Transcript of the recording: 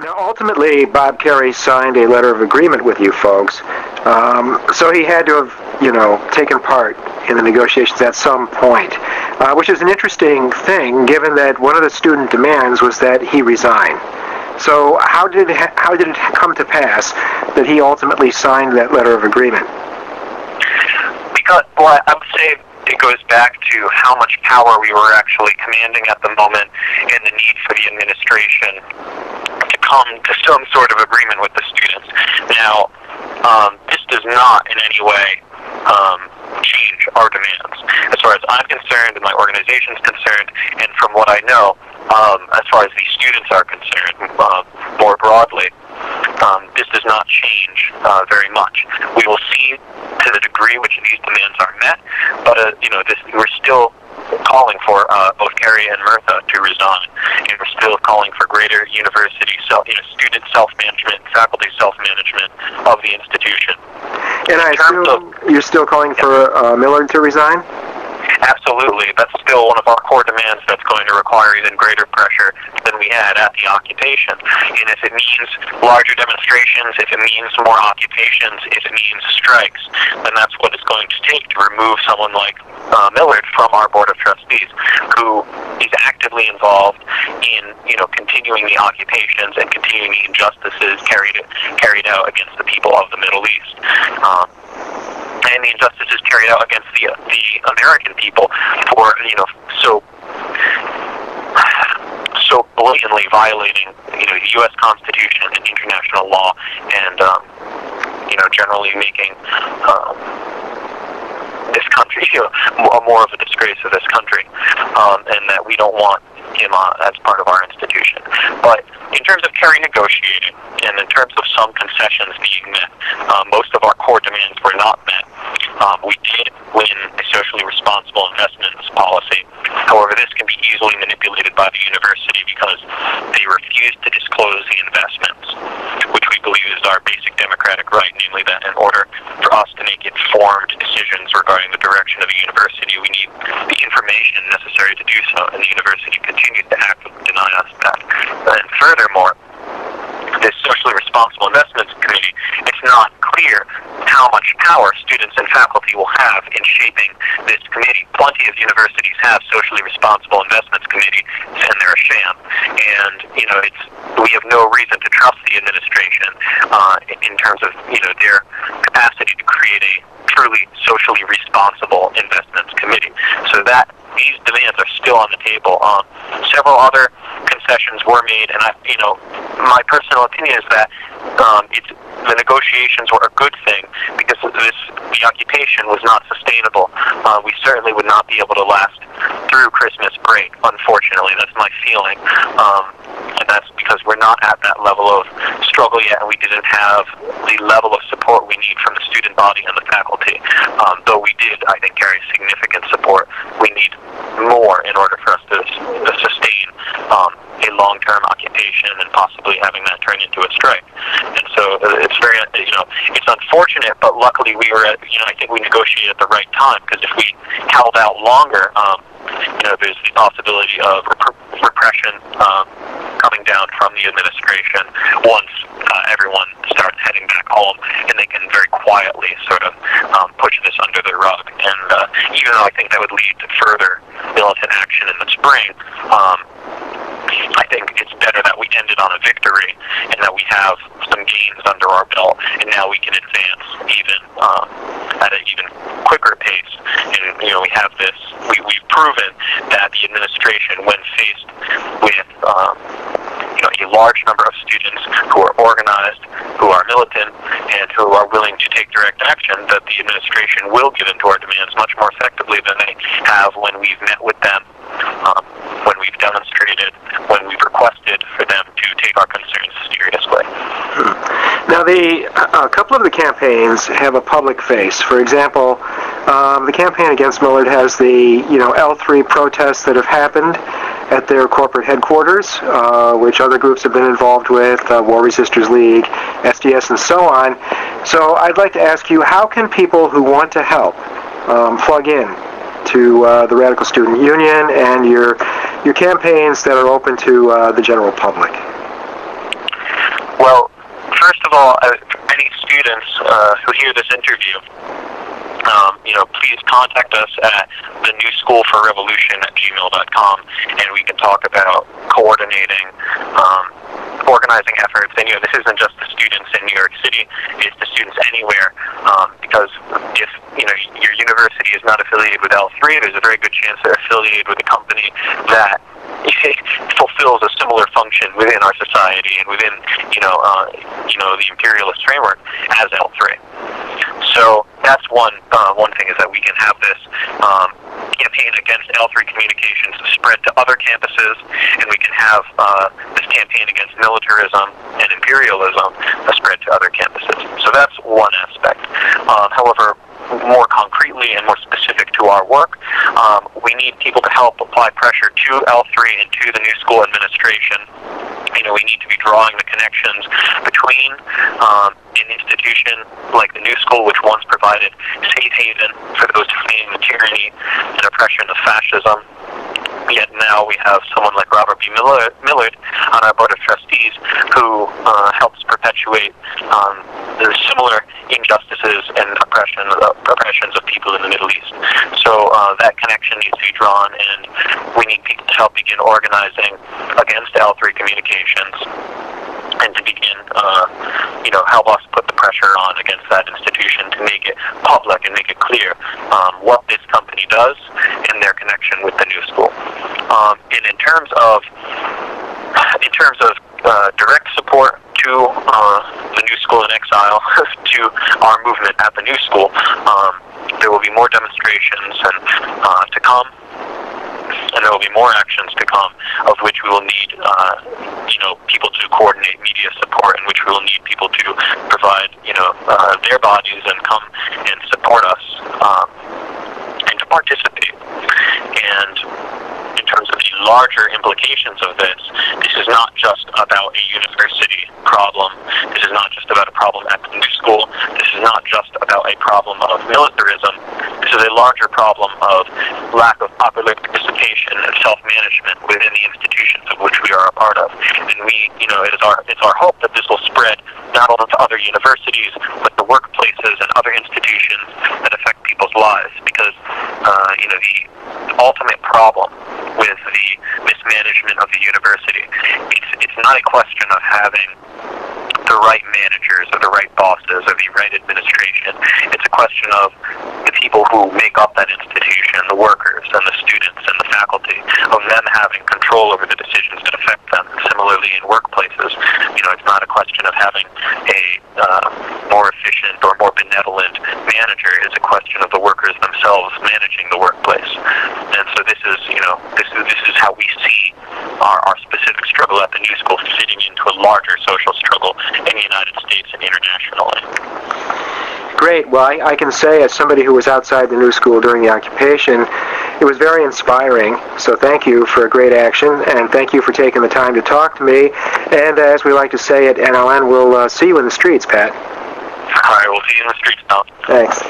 Now, ultimately, Bob Kerrey signed a letter of agreement with you folks, so he had to have, taken part in the negotiations at some point, which is an interesting thing, given that one of the student demands was that he resign. So, how did it come to pass that he ultimately signed that letter of agreement? Because, I would say it goes back to how much power we were actually commanding at the moment and the need for the administration to come to some sort of agreement with the students. Now, this does not in any way change our demands. As far as I'm concerned and my organization's concerned, and from what I know, as far as the students are concerned, more broadly, this does not change very much. We will see to the degree which these demands are met, but we're still calling for both Kerrey and Murtha to resign, and we're still calling for greater university student self-management, faculty self-management of the institution. And I assume you're still calling for Millard to resign? Absolutely. That's still one of our core demands that's going to require even greater pressure than we had at the occupation. And if it means larger demonstrations, if it means more occupations, if it means strikes, then that's what it's going to take to remove someone like Millard from our Board of Trustees, who is actively involved in, continuing the occupations and continuing the injustices carried out against the people of the Middle East. And the injustices carried out against the American people for so blatantly violating the U.S. Constitution and international law, and generally making this country more of a disgrace of this country, and that we don't want him as part of our institution. But in terms of Kerrey negotiating, and in terms of some concessions being met, most of our core demands were not met. We did win a socially responsible investments policy. However, this can be easily manipulated by the university because they refuse to disclose the investments, which we believe is our basic democratic right, namely that in order for us to make informed decisions regarding the direction of the university, we need the information necessary to do so, and the university continues to actively deny us that. And furthermore, this socially responsible investments committee, it's not clear how much power students and faculty will have in shaping this committee. Plenty of universities have socially responsible investments committee, and they're a sham. And we have no reason to trust the administration in terms of their capacity to create a truly socially responsible investments committee. So that these demands are still on the table. Several other concessions were made, and my personal opinion is that the negotiations were a good thing because the occupation was not sustainable. We certainly would not be able to last through Christmas break, unfortunately. That's my feeling. And that's because we're not at that level of struggle yet, and we didn't have the level of support we need from the student body and the faculty. Though we did, I think, carry significant support, we need more in order for us to sustain a long-term occupation and possibly having that turn into a strike. And so it's very, it's unfortunate, but luckily we were I think we negotiated at the right time, because if we held out longer, there's the possibility of repression coming down from the administration once everyone starts heading back home, and they can very quietly sort of push this under the rug. And even though I think that would lead to further militant action in the spring, I think it's better that we ended on a victory and that we have some gains under our belt, and now we can advance even at an even quicker pace. And we have this. We've proven that the administration, when faced with a large number of students who are organized, who are militant, and who are willing to take direct action, that the administration will give in to our demands much more effectively than they have when we've met with them, when we've demonstrated, when we've requested for them to take our concerns seriously. Now, a couple of the campaigns have a public face. For example, the campaign against Millard has the L3 protests that have happened at their corporate headquarters, which other groups have been involved with, War Resisters League, SDS, and so on. So I'd like to ask you, how can people who want to help plug in to the Radical Student Union and your campaigns that are open to the general public? Well, first of all, any students who hear this interview, please contact us at thenewschoolforrevolution@gmail.com, and we can talk about coordinating, organizing efforts. And this isn't just the students in New York City; it's the students anywhere. Because if your university is not affiliated with L3, there's a very good chance they're affiliated with a company that fulfills a similar function within our society and within the imperialist framework as L3. So that's one thing, is that we can have this campaign against L3 communications spread to other campuses, and we can have this campaign against militarism and imperialism spread to other campuses. So that's one aspect. However, more concretely and more specific to our work, we need people to help apply pressure to L3 and to the new school administration. We need to be drawing the connections between an institution like the new school, which once provided safe haven for those fleeing the tyranny and oppression of fascism. Yet now we have someone like Robert B. Millard on our Board of Trustees who helps perpetuate the similar injustices and oppressions of people in the Middle East. So that connection needs to be drawn, and we need people to help begin organizing against L3 communications and to begin, help us put the pressure on against that institution to make it public and make it clear what this company does and their connection with the new school. And in terms of direct support to the new school in exile, to our movement at the new school, there will be more demonstrations to come. And there will be more actions to come, of which we will need, people to coordinate media support, in which we will need people to provide, their bodies and come and support us, and to participate. And in terms of the larger implications of this is not just about a university problem. This is not just about a problem at the new school. This is not just about a problem of militarism. This is a larger problem of lack of popular participation and self-management within the institutions of which we are a part of. And it's our hope that this will spread not only to other universities, but to workplaces and other institutions that affect people's lives. Because, the ultimate problem with the mismanagement of the university, it's not a question of having the right managers or the right bosses or the right administration. It's a question of the people who make up that institution, the workers and the students and the faculty, of them having control over the decisions that affect them. Similarly, in workplaces, it's not a question of having a more efficient or more benevolent manager. It's a question of the workers themselves managing the workplace. And so this is how we see our specific struggle at the new school fitting into a larger social struggle in the United States and internationally. Great. Well, I can say, as somebody who was outside the new school during the occupation, it was very inspiring. So thank you for a great action, and thank you for taking the time to talk to me. And as we like to say at NLN, we'll see you in the streets, Pat. All right, we'll see you in the streets now. Thanks.